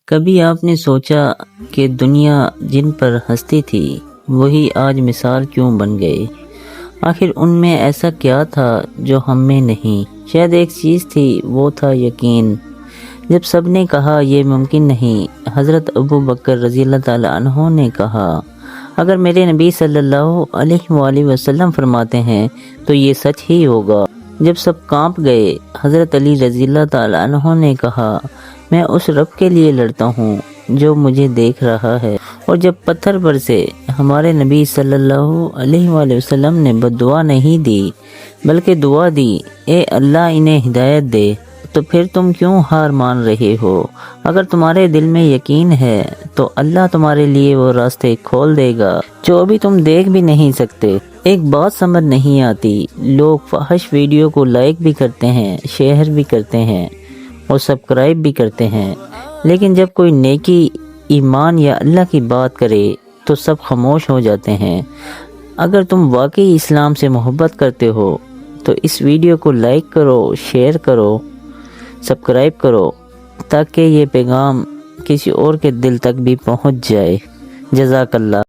کبھی آپ نے سوچا کہ دنیا جن پر ہنستی تھی وہی آج مثال کیوں بن گئے؟ آخر ان میں ایسا کیا تھا جو ہم میں نہیں؟ شاید ایک چیز تھی، وہ تھا یقین۔ جب سب نے کہا یہ ممکن نہیں، حضرت ابو بکر رضی اللہ تعالیٰ عنہ نے کہا اگر میرے نبی صلی اللہ علیہ وآلہ وسلم فرماتے ہیں تو یہ سچ ہی ہوگا۔ جب سب کانپ گئے، حضرت علی رضی اللہ تعالیٰ عنہ نے کہا میں اس رب کے لیے لڑتا ہوں جو مجھے دیکھ رہا ہے۔ اور جب پتھر برسے، ہمارے نبی صلی اللہ علیہ وآلہ وسلم نے بد دعا نہیں دی بلکہ دعا دی، اے اللہ انہیں ہدایت دے۔ تو پھر تم کیوں ہار مان رہے ہو؟ اگر تمہارے دل میں یقین ہے تو اللہ تمہارے لیے وہ راستے کھول دے گا جو ابھی تم دیکھ بھی نہیں سکتے۔ ایک بات سمجھ نہیں آتی، لوگ فحش ویڈیو کو لائک بھی کرتے ہیں، شیئر بھی کرتے ہیں اور سبسکرائب بھی کرتے ہیں، لیکن جب کوئی نیکی، ایمان یا اللہ کی بات کرے تو سب خاموش ہو جاتے ہیں۔ اگر تم واقعی اسلام سے محبت کرتے ہو تو اس ویڈیو کو لائک کرو، شیئر کرو، سبسکرائب کرو تاکہ یہ پیغام کسی اور کے دل تک بھی پہنچ جائے۔ جزاک اللہ۔